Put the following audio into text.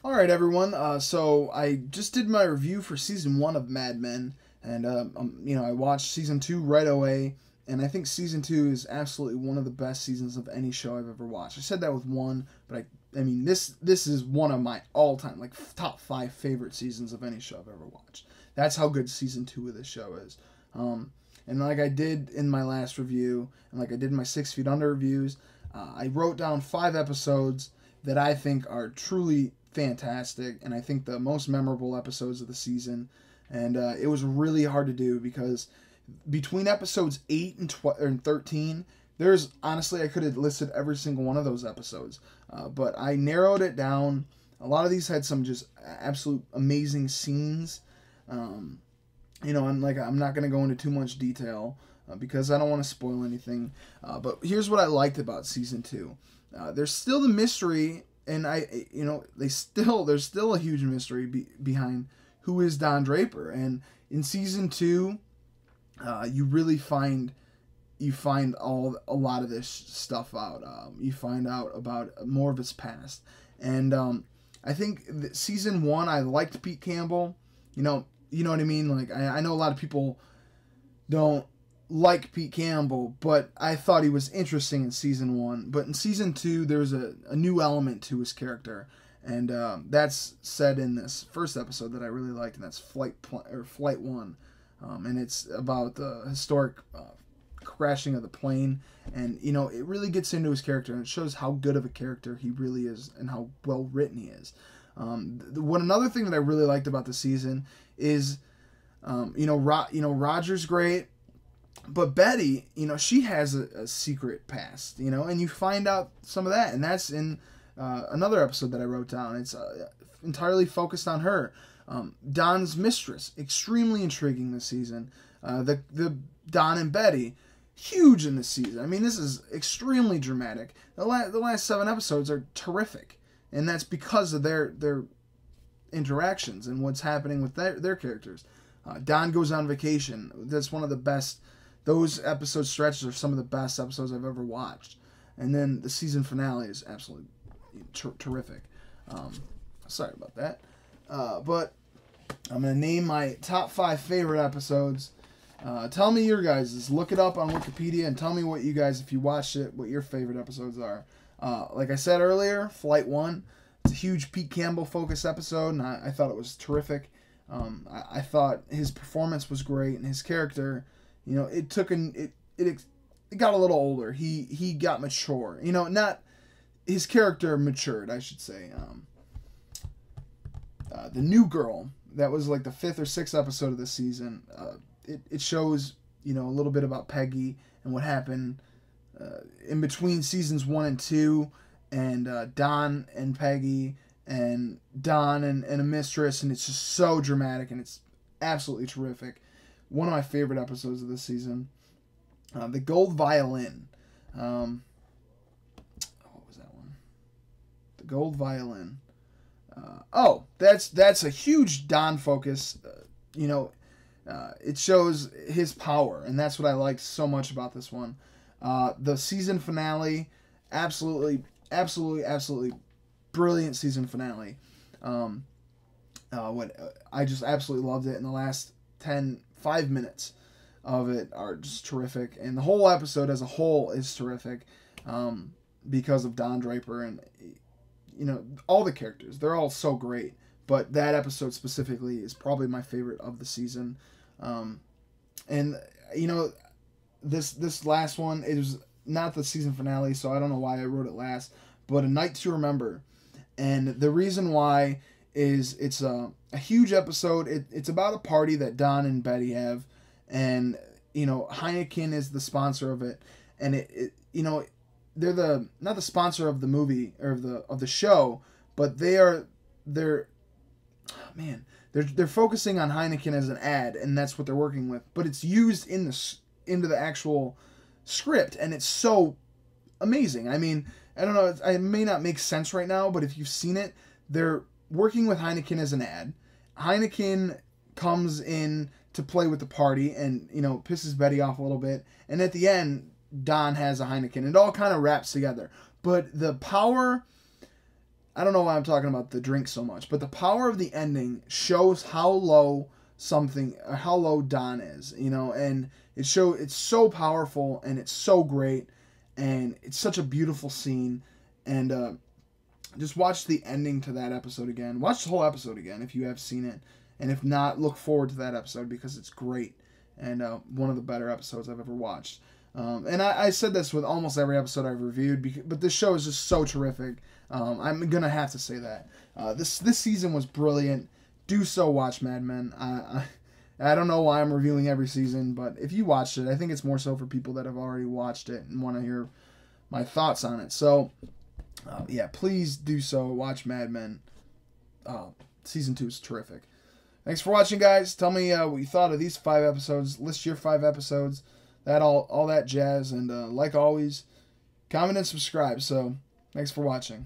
All right, everyone. So I just did my review for season one of Mad Men, and I watched season two right away, and I think season two is absolutely one of the best seasons of any show I've ever watched. I said that with one, but I mean this is one of my all time like top five favorite seasons of any show I've ever watched. That's how good season two of this show is. And like I did in my last review, and like I did in my 6 Feet Under reviews, I wrote down 5 episodes that I think are truly fantastic, and I think the most memorable episodes of the season. And it was really hard to do because between episodes 8 and 13, there's honestly I could have listed every single one of those episodes, but I narrowed it down. A lot of these had some just absolute amazing scenes. And like I'm not gonna go into too much detail because I don't want to spoil anything. But here's what I liked about season two. There's still the mystery, and there's still a huge mystery behind who is Don Draper. And in season two, you really find a lot of this stuff out. You find out about more of his past, and I think season one I liked Pete Campbell. You know what I mean. Like I know a lot of people don't like Pete Campbell, but I thought he was interesting in season one. But in season two, there's a new element to his character, and that's said in this first episode that I really liked, and that's Flight One, and it's about the historic crashing of the plane, and it really gets into his character, and it shows how good of a character he really is, and how well written he is. Another thing that I really liked about the season is, Roger's great. But Betty, she has a secret past, and you find out some of that, and that's in another episode that I wrote down. It's entirely focused on her. Don's mistress, extremely intriguing this season. The Don and Betty, huge in this season. I mean, this is extremely dramatic. The last 7 episodes are terrific, and that's because of their interactions and what's happening with their characters. Don goes on vacation. That's one of the best. Those episode stretches are some of the best episodes I've ever watched. And then the season finale is absolutely terrific. Sorry about that. But I'm going to name my top 5 favorite episodes. Tell me your guys'. Look it up on Wikipedia and tell me what you guys, if you watched it, what your favorite episodes are. Like I said earlier, Flight 1. It's a huge Pete Campbell focused episode, and I thought it was terrific. I thought his performance was great, and his character... it got a little older. He got mature. Not his character matured, I should say. The new girl, that was like the 5th or 6th episode of the season. It shows a little bit about Peggy and what happened in between seasons 1 and 2, and Don and Peggy, and Don and a mistress, and it's just so dramatic, and it's absolutely terrific. One of my favorite episodes of this season. The Gold Violin. What was that one? The Gold Violin. That's a huge Don focus. It shows his power, and that's what I liked so much about this one. The season finale, absolutely brilliant season finale. I just absolutely loved it. In the last 5 minutes of it are just terrific, and the whole episode as a whole is terrific, because of Don Draper, and all the characters, they're all so great, but that episode specifically is probably my favorite of the season. And this last one, it was not the season finale, so I don't know why I wrote it last, but A Night to Remember. And the reason why is it's a huge episode. It's about a party that Don and Betty have, and Heineken is the sponsor of it, and they're not the sponsor of the movie or of the show, but they're focusing on Heineken as an ad, and that's what they're working with, but it's used into the actual script, and it's so amazing. I mean, I don't know, it may not make sense right now, but if you've seen it, they're working with Heineken as an ad. Heineken comes in to play with the party and, pisses Betty off a little bit. And at the end, Don has a Heineken. It all kind of wraps together. But the power I don't know why I'm talking about the drink so much, but the power of the ending shows how low Don is, you know, and it's so powerful and it's so great and it's such a beautiful scene. And just watch the ending to that episode again. Watch the whole episode again if you have seen it, and if not, look forward to that episode because it's great and one of the better episodes I've ever watched. And I said this with almost every episode I've reviewed, but this show is just so terrific. I'm gonna have to say that this season was brilliant. Do so watch Mad Men. I don't know why I'm reviewing every season, but if you watched it, I think it's more so for people that have already watched it and want to hear my thoughts on it. So yeah, please do so. Watch Mad Men. Season 2 is terrific. Thanks for watching, guys. Tell me what you thought of these 5 episodes. List your 5 episodes. All that jazz. And like always, comment and subscribe. So thanks for watching.